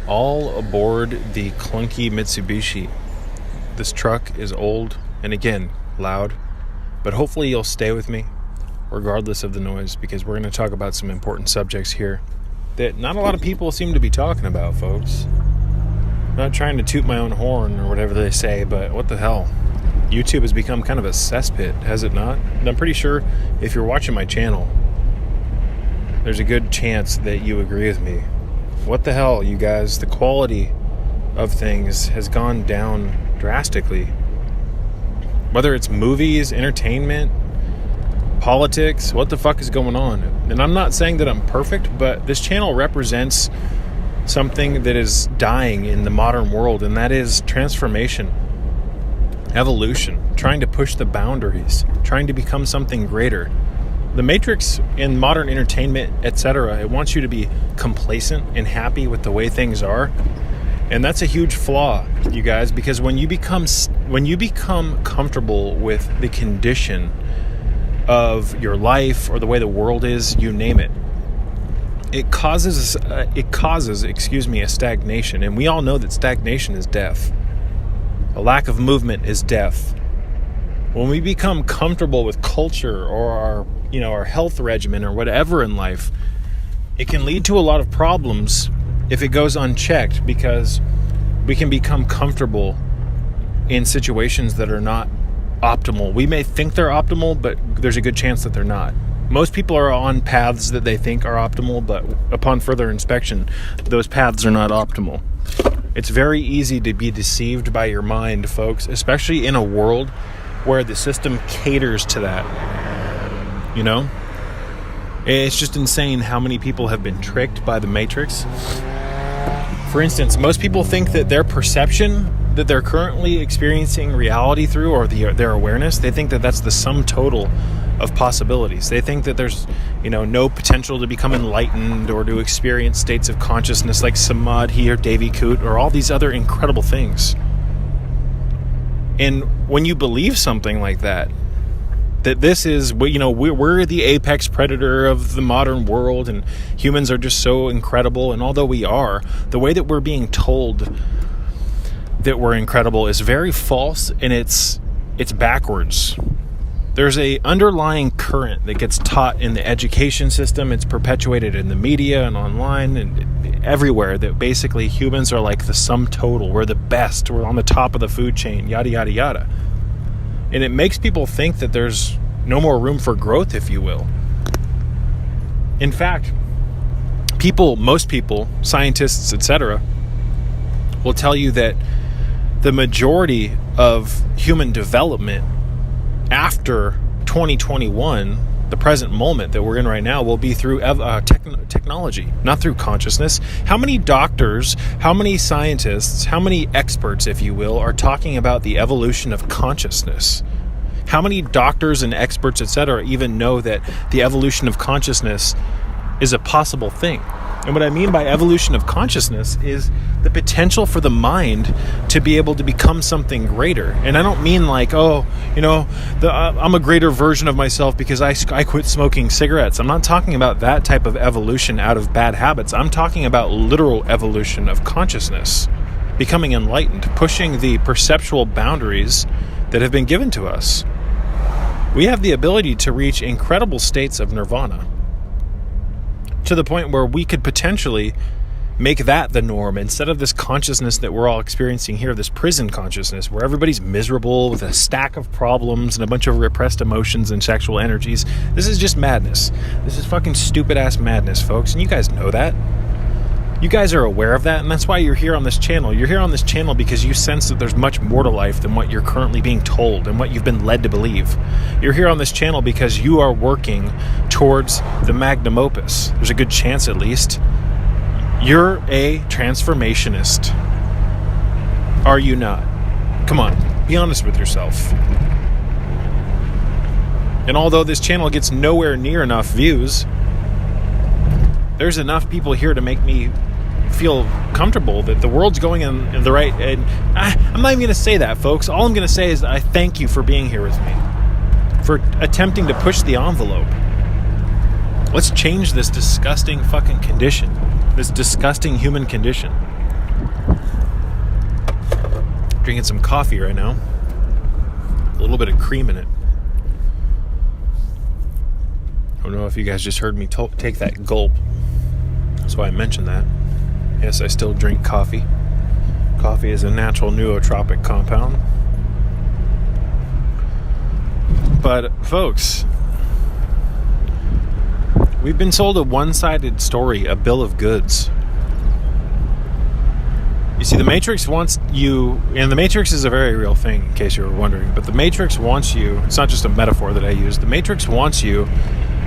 All aboard the clunky Mitsubishi. This truck is old and again, loud, but hopefully you'll stay with me regardless of the noise, because we're going to talk about some important subjects here that not a lot of people seem to be talking about, folks. I'm not trying to toot my own horn or whatever they say, but what the hell? YouTube has become kind of a cesspit, has it not? And I'm pretty sure if you're watching my channel, there's a good chance that you agree with me. What the hell, you guys? The quality of things has gone down drastically. Whether it's movies, entertainment, politics, what the fuck is going on? And I'm not saying that I'm perfect, but this channel represents something that is dying in the modern world, and that is transformation, evolution, trying to push the boundaries, trying to become something greater. The Matrix in modern entertainment, etc., it wants you to be complacent and happy with the way things are. And that's a huge flaw, you guys, because when you become comfortable with the condition of your life or the way the world is, you name it, it causes a stagnation. And we all know that stagnation is death. A lack of movement is death. When we become comfortable with culture or our health regimen or whatever in life, it can lead to a lot of problems if it goes unchecked, because we can become comfortable in situations that are not optimal. We may think they're optimal, but there's a good chance that they're not. Most people are on paths that they think are optimal, but upon further inspection, those paths are not optimal. It's very easy to be deceived by your mind, folks, especially in a world where the system caters to that. You know? It's just insane how many people have been tricked by the Matrix. For instance, most people think that their perception that they're currently experiencing reality through, or their awareness, they think that that's the sum total of possibilities. They think that there's, no potential to become enlightened or to experience states of consciousness like Samadhi or Devi Kut or all these other incredible things. And when you believe something like that this is, we're the apex predator of the modern world and humans are just so incredible, and although we are, the way that we're being told that we're incredible is very false, and it's backwards. There's a underlying current that gets taught in the education system. It's perpetuated in the media and online and everywhere, that basically humans are like the sum total. We're the best. We're on the top of the food chain, yada, yada, yada. And it makes people think that there's no more room for growth, if you will. In fact, most people, scientists, etc., will tell you that the majority of human development after 2021, the present moment that we're in right now, will be through technology, not through consciousness. How many doctors, how many scientists, how many experts, if you will, are talking about the evolution of consciousness? How many doctors and experts, etc., even know that the evolution of consciousness is a possible thing? And what I mean by evolution of consciousness is the potential for the mind to be able to become something greater. And I don't mean like, I'm a greater version of myself because I quit smoking cigarettes. I'm not talking about that type of evolution out of bad habits. I'm talking about literal evolution of consciousness, becoming enlightened, pushing the perceptual boundaries that have been given to us. We have the ability to reach incredible states of nirvana, to the point where we could potentially make that the norm instead of this consciousness that we're all experiencing here, this prison consciousness where everybody's miserable with a stack of problems and a bunch of repressed emotions and sexual energies. This is just madness. This is fucking stupid ass madness, folks, and you guys know that. You guys are aware of that, and that's why you're here on this channel. You're here on this channel because you sense that there's much more to life than what you're currently being told and what you've been led to believe. You're here on this channel because you are working towards the magnum opus. There's a good chance, at least. You're a transformationist. Are you not? Come on, be honest with yourself. And although this channel gets nowhere near enough views, there's enough people here to make me feel comfortable that the world's going in the right. And I'm not even going to say that, folks. All I'm going to say is that I thank you for being here with me, for attempting to push the envelope. Let's change this disgusting fucking condition, this disgusting human condition. Drinking some coffee right now. A little bit of cream in it. I don't know if you guys just heard me take that gulp. That's why I mentioned that. Yes, I still drink coffee. Coffee is a natural nootropic compound. But, folks, we've been sold a one-sided story, a bill of goods. You see, the Matrix wants you, and the Matrix is a very real thing, in case you were wondering, but the Matrix wants you, it's not just a metaphor that I use, the Matrix wants you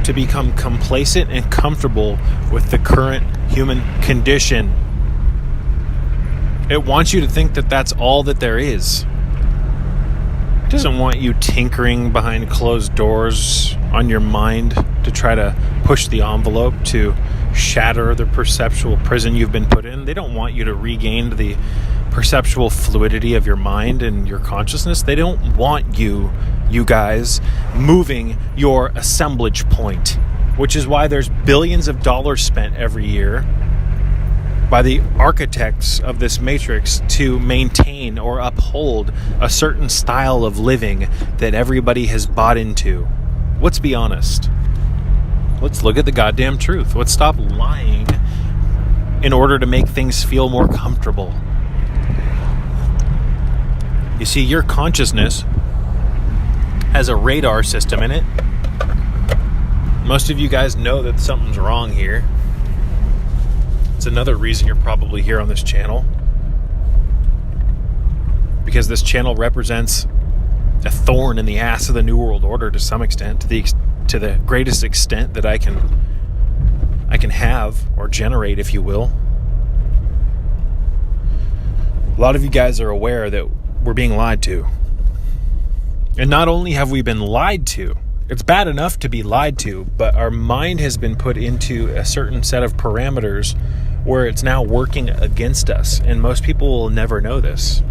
to become complacent and comfortable with the current human condition. It wants you to think that that's all that there is. It doesn't want you tinkering behind closed doors on your mind to try to push the envelope to shatter the perceptual prison you've been put in. They don't want you to regain the perceptual fluidity of your mind and your consciousness. They don't want you guys, moving your assemblage point, which is why there's billions of dollars spent every year by the architects of this matrix to maintain or uphold a certain style of living that everybody has bought into. Let's be honest. Let's look at the goddamn truth. Let's stop lying in order to make things feel more comfortable. You see, your consciousness has a radar system in it. Most of you guys know that something's wrong here. It's another reason you're probably here on this channel. Because this channel represents a thorn in the ass of the New World Order to some extent, to the greatest extent that I can have or generate, if you will. A lot of you guys are aware that we're being lied to. And not only have we been lied to, it's bad enough to be lied to, but our mind has been put into a certain set of parameters where it's now working against us. And most people will never know this.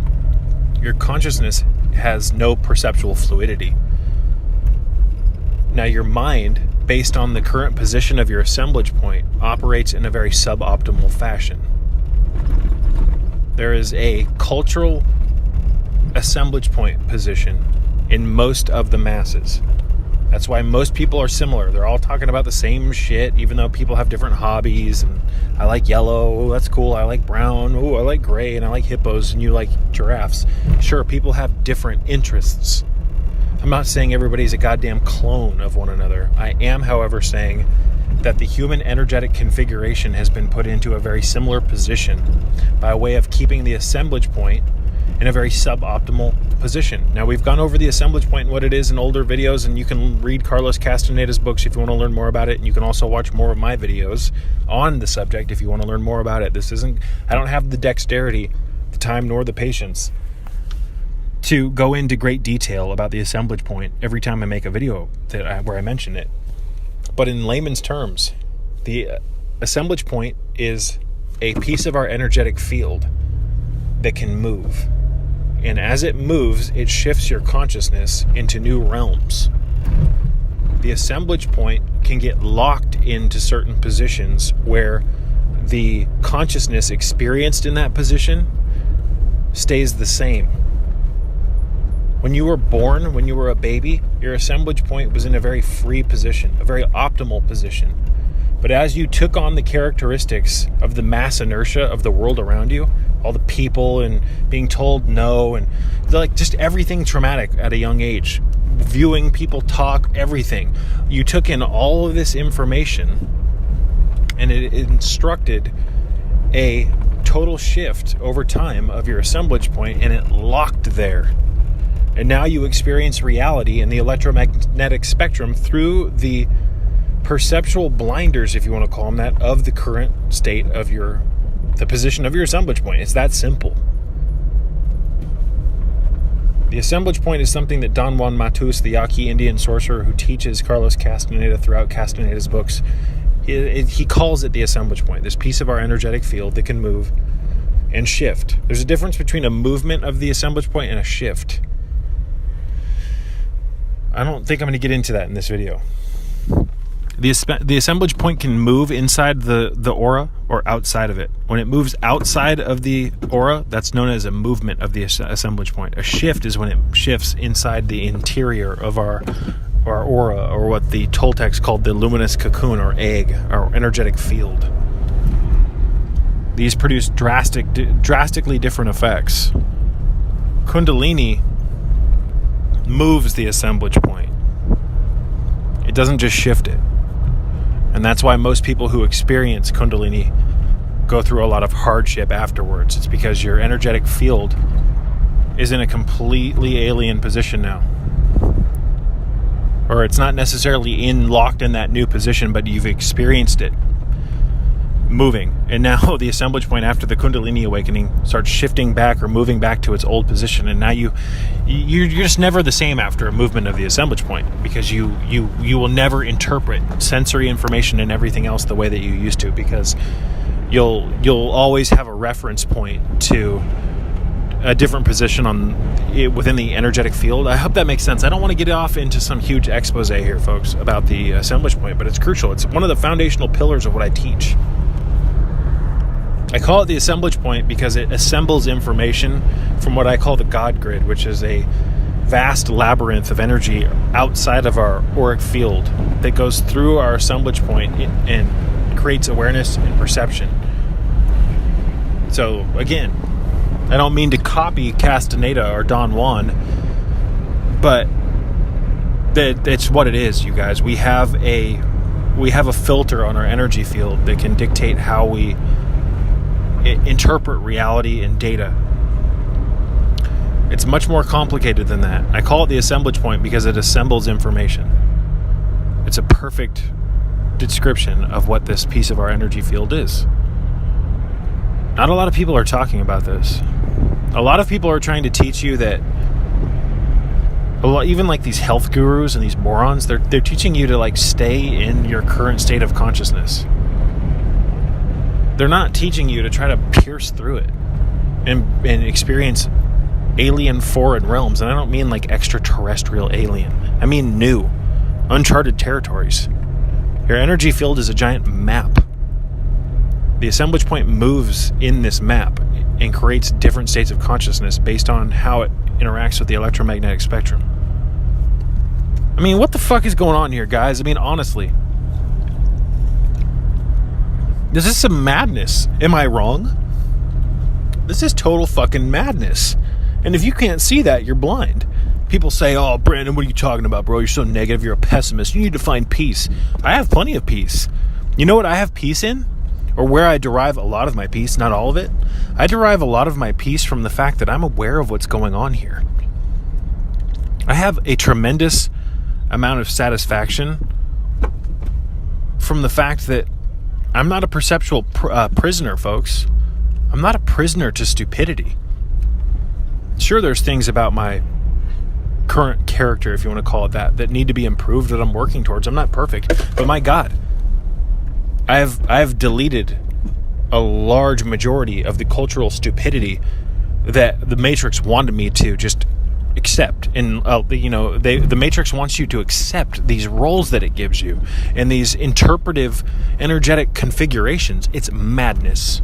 Your consciousness has no perceptual fluidity. Now, your mind, based on the current position of your assemblage point, operates in a very suboptimal fashion. There is a cultural assemblage point position in most of the masses. That's why most people are similar. They're all talking about the same shit, even though people have different hobbies. And I like yellow. Oh, that's cool. I like brown. Oh, I like gray. And I like hippos. And you like giraffes. Sure, people have different interests. I'm not saying everybody's a goddamn clone of one another. I am, however, saying that the human energetic configuration has been put into a very similar position by way of keeping the assemblage point in a very suboptimal position. Now, we've gone over the assemblage point and what it is in older videos, and you can read Carlos Castaneda's books if you want to learn more about it, and you can also watch more of my videos on the subject if you want to learn more about it. I don't have the dexterity, the time, nor the patience to go into great detail about the assemblage point every time I make a video where I mention it. But in layman's terms, the assemblage point is a piece of our energetic field that can move. And as it moves, it shifts your consciousness into new realms. The assemblage point can get locked into certain positions where the consciousness experienced in that position stays the same. When you were born, when you were a baby, your assemblage point was in a very free position, a very optimal position. But as you took on the characteristics of the mass inertia of the world around you, all the people and being told no, and like just everything traumatic at a young age, viewing people talk, everything. You took in all of this information and it instructed a total shift over time of your assemblage point, and it locked there. And now you experience reality in the electromagnetic spectrum through the perceptual blinders, if you want to call them that, of the current state of the position of your assemblage point. It's that simple. The assemblage point is something that Don Juan Matus, the Yaqui Indian sorcerer who teaches Carlos Castaneda throughout Castaneda's books, he calls it the assemblage point, this piece of our energetic field that can move and shift. There's a difference between a movement of the assemblage point and a shift. I don't think I'm going to get into that in this video. The assemblage point can move inside the aura or outside of it. When it moves outside of the aura, that's known as a movement of the assemblage point. A shift is when it shifts inside the interior of our aura, or what the Toltecs called the luminous cocoon or egg, our energetic field. These produce drastically different effects. Kundalini moves the assemblage point. It doesn't just shift it. And that's why most people who experience Kundalini go through a lot of hardship afterwards. It's because your energetic field is in a completely alien position now. Or it's not necessarily locked in that new position, but you've experienced it moving. And now the assemblage point after the Kundalini awakening starts shifting back or moving back to its old position. And now you're just never the same after a movement of the assemblage point, because you will never interpret sensory information and everything else the way that you used to, because you'll always have a reference point to a different position within the energetic field. I hope that makes sense. I don't want to get off into some huge expose here, folks, about the assemblage point, but it's crucial. It's one of the foundational pillars of what I teach. I call it the assemblage point because it assembles information from what I call the God grid, which is a vast labyrinth of energy outside of our auric field that goes through our assemblage point and creates awareness and perception. So, again, I don't mean to copy Castaneda or Don Juan, but it's what it is, you guys. We have a filter on our energy field that can dictate how we interpret reality and data. It's much more complicated than that. I call it the assemblage point because it assembles information. It's a perfect description of what this piece of our energy field is. Not a lot of people are talking about this. A lot of people are trying to teach you that, even like these health gurus and these morons, they're teaching you to like stay in your current state of consciousness. They're not teaching you to try to pierce through it and experience alien foreign realms. And I don't mean like extraterrestrial alien. I mean new, uncharted territories. Your energy field is a giant map. The assemblage point moves in this map and creates different states of consciousness based on how it interacts with the electromagnetic spectrum. I mean, what the fuck is going on here, guys? I mean, honestly. This is some madness. Am I wrong? This is total fucking madness. And if you can't see that, you're blind. People say, oh, Brandon, what are you talking about, bro? You're so negative. You're a pessimist. You need to find peace. I have plenty of peace. You know what I have peace in? Or where I derive a lot of my peace, not all of it. I derive a lot of my peace from the fact that I'm aware of what's going on here. I have a tremendous amount of satisfaction from the fact that I'm not a perceptual prisoner, folks. I'm not a prisoner to stupidity. Sure, there's things about my current character, if you want to call it that need to be improved, that I'm working towards. I'm not perfect, but my God, I've deleted a large majority of the cultural stupidity that the Matrix wanted me to just accept. And the Matrix wants you to accept these roles that it gives you and these interpretive, energetic configurations. It's madness.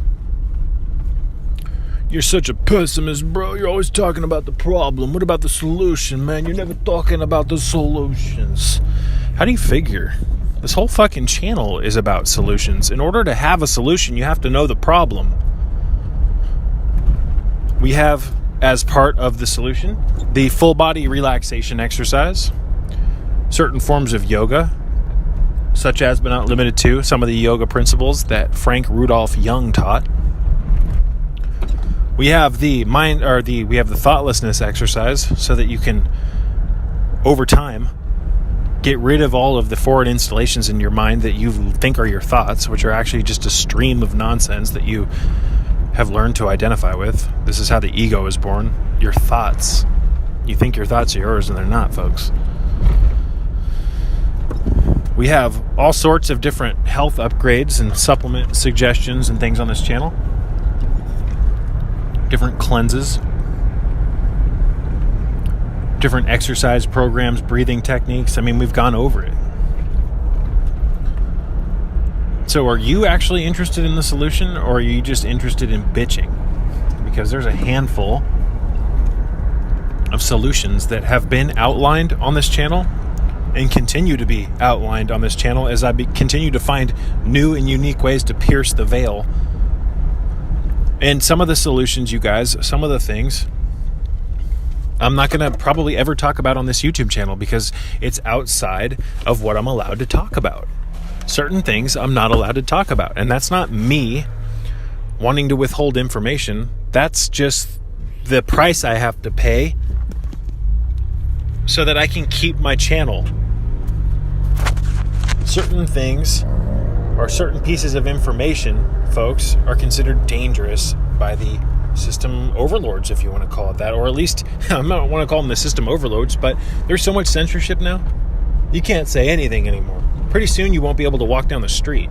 You're such a pessimist, bro. You're always talking about the problem. What about the solution, man? You're never talking about the solutions. How do you figure? This whole fucking channel is about solutions. In order to have a solution, you have to know the problem. We have, as part of the solution, the full body relaxation exercise, certain forms of yoga, such as but not limited to some of the yoga principles that Frank Rudolph Jung taught. We have the thoughtlessness exercise, so that you can, over time, get rid of all of the foreign installations in your mind that you think are your thoughts, which are actually just a stream of nonsense that you have learned to identify with. This is how the ego is born. Your thoughts. You think your thoughts are yours, and they're not, folks. We have all sorts of different health upgrades and supplement suggestions and things on this channel. Different cleanses. Different exercise programs, breathing techniques. I mean, we've gone over it. So are you actually interested in the solution, or are you just interested in bitching? Because there's a handful of solutions that have been outlined on this channel and continue to be outlined on this channel as I continue to find new and unique ways to pierce the veil. And some of the solutions, you guys, some of the things, I'm not going to probably ever talk about on this YouTube channel because it's outside of what I'm allowed to talk about. Certain things I'm not allowed to talk about. And that's not me wanting to withhold information. That's just the price I have to pay so that I can keep my channel. Certain things or certain pieces of information, folks, are considered dangerous by the system overlords, if you want to call it that. Or at least, I don't want to call them the system overlords, but there's so much censorship now. You can't say anything anymore. Pretty soon you won't be able to walk down the street.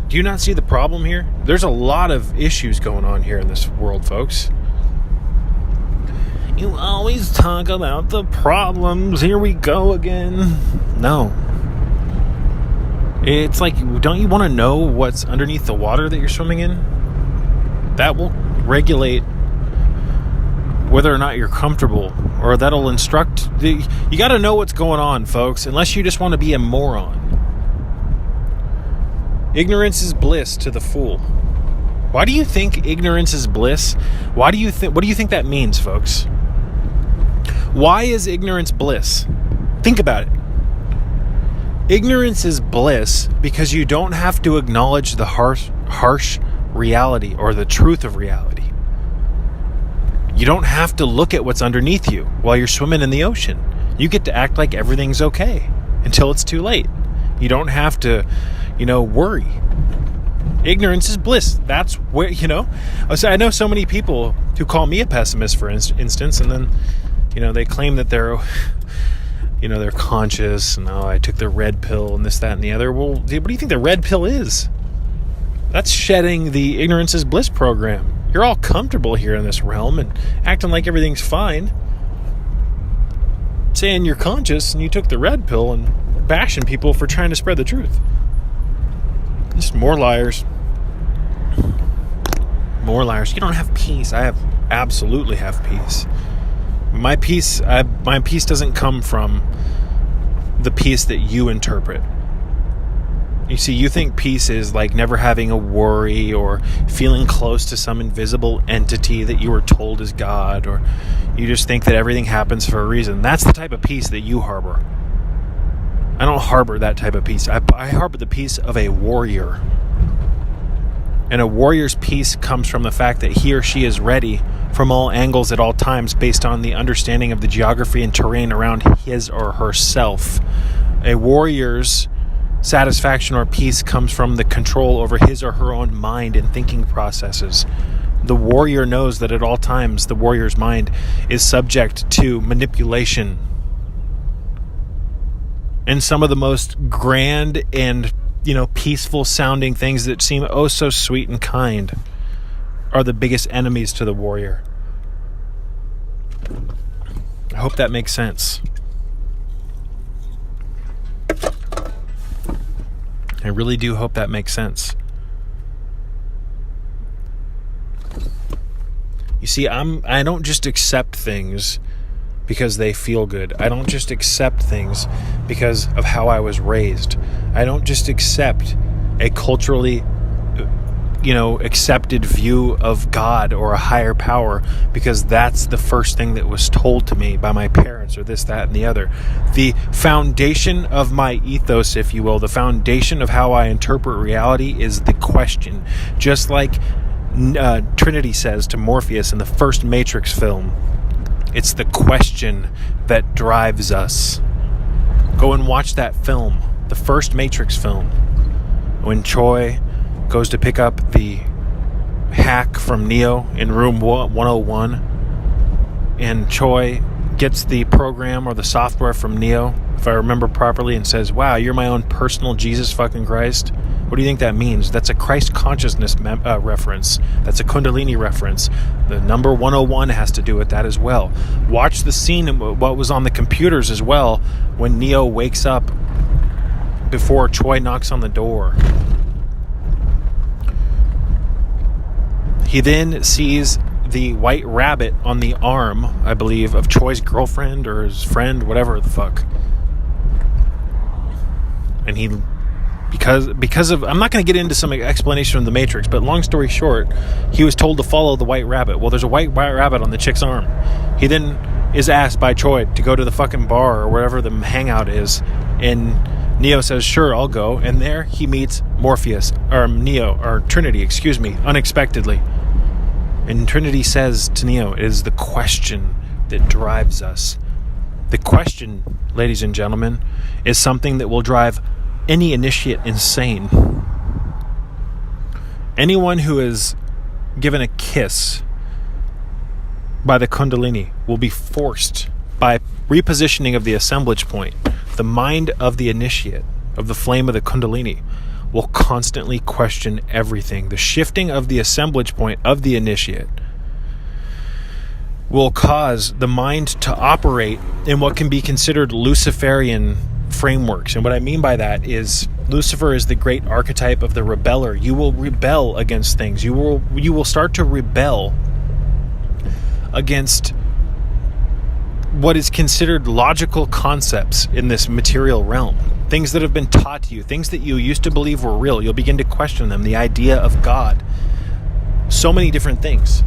Do you not see the problem here? There's a lot of issues going on here in this world, folks. You always talk about the problems. Here we go again. No. It's like, don't you want to know what's underneath the water that you're swimming in? That will regulate whether or not you're comfortable, or that'll instruct. You got to know what's going on, folks, unless you just want to be a moron. Ignorance is bliss to the fool. Why do you think ignorance is bliss? What do you think that means, folks? Why is ignorance bliss? Think about it. Ignorance is bliss because you don't have to acknowledge the harsh reality or the truth of reality. You don't have to look at what's underneath you while you're swimming in the ocean. You get to act like everything's okay until it's too late. You don't have to, worry. Ignorance is bliss. That's where, I know so many people who call me a pessimist, for instance, and then, they claim that they're conscious, and I took the red pill and this, that, and the other. Well, what do you think the red pill is? That's shedding the ignorance is bliss program. You're all comfortable here in this realm and acting like everything's fine, saying you're conscious and you took the red pill and bashing people for trying to spread the truth. Just more liars. More liars. You don't have peace. I absolutely have peace. My peace doesn't come from the peace that you interpret. You see, you think peace is like never having a worry or feeling close to some invisible entity that you were told is God, or you just think that everything happens for a reason. That's the type of peace that you harbor. I don't harbor that type of peace. I harbor the peace of a warrior. And a warrior's peace comes from the fact that he or she is ready from all angles at all times based on the understanding of the geography and terrain around his or herself. A warrior's satisfaction or peace comes from the control over his or her own mind and thinking processes. The warrior knows that at all times the warrior's mind is subject to manipulation. And some of the most grand and, peaceful sounding things that seem oh so sweet and kind are the biggest enemies to the warrior. I hope that makes sense. I really do hope that makes sense. You see, I don't just accept things because they feel good. I don't just accept things because of how I was raised. I don't just accept a culturally, accepted view of God or a higher power because that's the first thing that was told to me by my parents or this, that, and the other. The foundation of my ethos, if you will, the foundation of how I interpret reality is the question. Just like Trinity says to Morpheus in the first Matrix film, it's the question that drives us. Go and watch that film, the first Matrix film, when Choi goes to pick up the hack from Neo in room 101, and Choi gets the program or the software from Neo, if I remember properly, and says, wow, you're my own personal Jesus fucking Christ. What do you think that means? That's a Christ consciousness reference. That's a Kundalini reference. The number 101 has to do with that as well. Watch the scene, what was on the computers as well, when Neo wakes up before Choi knocks on the door. He then sees the white rabbit on the arm, I believe, of Choi's girlfriend or his friend, whatever the fuck. And he, because of, I'm not going to get into some explanation of the Matrix, but long story short, he was told to follow the white rabbit. Well, there's a white rabbit on the chick's arm. He then is asked by Choi to go to the fucking bar or wherever the hangout is, and Neo says, sure, I'll go. And there he meets Morpheus, or Neo, or Trinity, excuse me, unexpectedly. And Trinity says to Neo, it is the question that drives us. The question, ladies and gentlemen, is something that will drive any initiate insane. Anyone who is given a kiss by the Kundalini will be forced, by repositioning of the assemblage point, the mind of the initiate, of the flame of the Kundalini, will constantly question everything. The shifting of the assemblage point of the initiate will cause the mind to operate in what can be considered Luciferian frameworks. And what I mean by that is Lucifer is the great archetype of the rebeller. You will rebel against things. You will start to rebel against what is considered logical concepts in this material realm. Things that have been taught to you, things that you used to believe were real. You'll begin to question them. The idea of God. So many different things.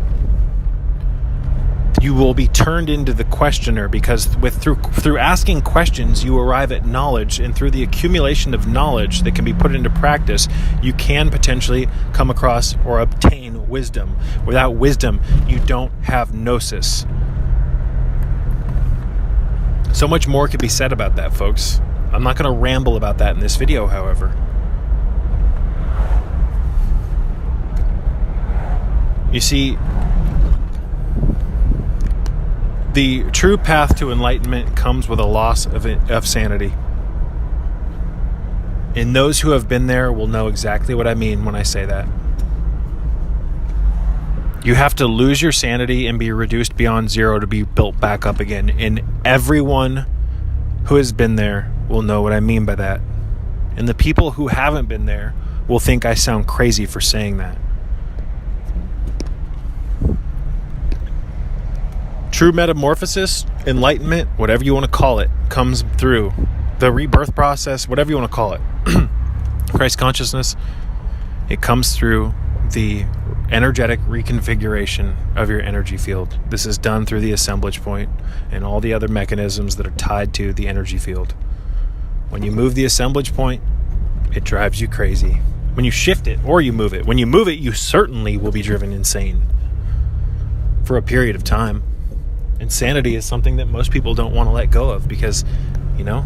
You will be turned into the questioner, because through asking questions you arrive at knowledge, and through the accumulation of knowledge that can be put into practice, you can potentially come across or obtain wisdom. Without wisdom, you don't have gnosis. So much more could be said about that, folks. I'm not going to ramble about that in this video, however. You see, the true path to enlightenment comes with a loss of sanity. And those who have been there will know exactly what I mean when I say that. You have to lose your sanity and be reduced beyond zero to be built back up again. And everyone who has been there will know what I mean by that. And the people who haven't been there will think I sound crazy for saying that. True metamorphosis, enlightenment, whatever you want to call it, comes through the rebirth process, whatever you want to call it. Christ consciousness, it comes through the energetic reconfiguration of your energy field. This is done through the assemblage point and all the other mechanisms that are tied to the energy field. When you move the assemblage point, it drives you crazy. When you shift it or you move it, when you move it, you certainly will be driven insane for a period of time. Insanity is something that most people don't want to let go of because, you know,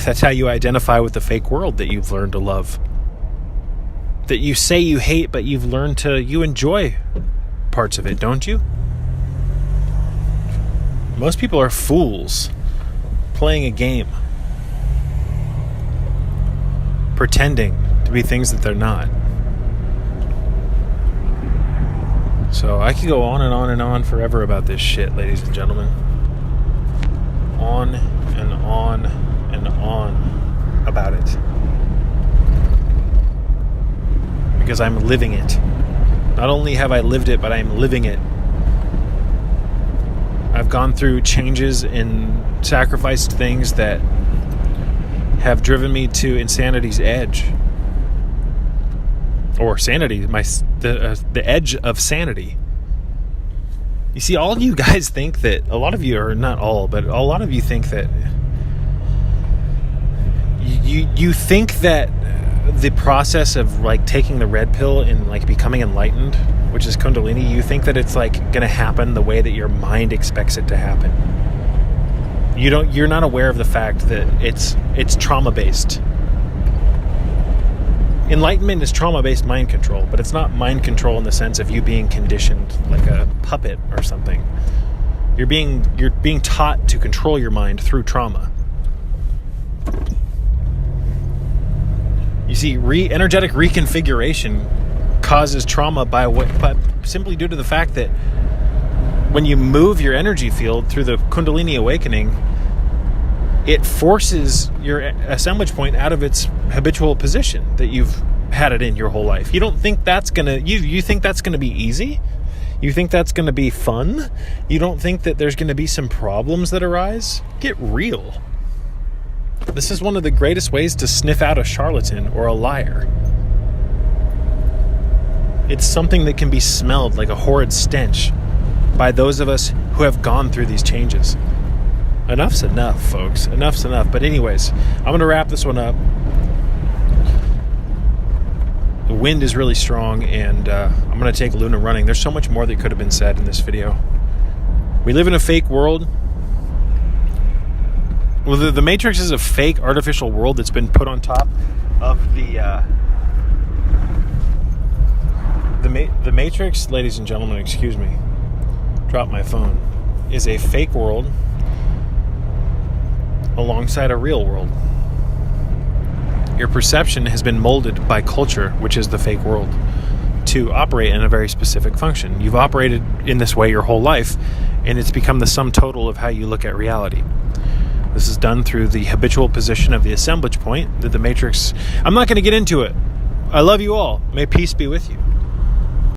that's how you identify with the fake world that you've learned to love. That you say you hate, but you've learned to, you enjoy parts of it, don't you? Most people are fools playing a game, pretending to be things that they're not. So I could go on and on and on forever about this shit, ladies and gentlemen. On and on and on about it. Because I'm living it. Not only have I lived it, but I'm living it. I've gone through changes and sacrificed things that have driven me to insanity's edge. Or sanity, the edge of sanity. You see, all of you guys think that, a lot of you, or not all, but a lot of you think that, you think that the process of like taking the red pill and like becoming enlightened, which is Kundalini, you think that it's like going to happen the way that your mind expects it to happen. You're not aware of the fact that it's trauma based. Enlightenment is trauma-based mind control, but it's not mind control in the sense of you being conditioned like a puppet or something. You're being taught to control your mind through trauma. You see, energetic reconfiguration causes trauma by simply due to the fact that when you move your energy field through the Kundalini awakening, it forces your assemblage point out of its habitual position that you've had it in your whole life. You don't think that's gonna, you think that's gonna be easy? You think that's gonna be fun? You don't think that there's gonna be some problems that arise? Get real. This is one of the greatest ways to sniff out a charlatan or a liar. It's something that can be smelled like a horrid stench by those of us who have gone through these changes. Enough's enough, folks. Enough's enough. But anyways, I'm going to wrap this one up. The wind is really strong, and I'm going to take Luna running. There's so much more that could have been said in this video. We live in a fake world. Well, the Matrix is a fake artificial world that's been put on top of the Matrix, ladies and gentlemen, excuse me, drop my phone, is a fake world alongside a real world. Your perception has been molded by culture, which is the fake world, to operate in a very specific function. You've operated in this way your whole life, and it's become the sum total of how you look at reality. This is done through the habitual position of the assemblage point that the Matrix... I'm not going to get into it. I love you all. May peace be with you.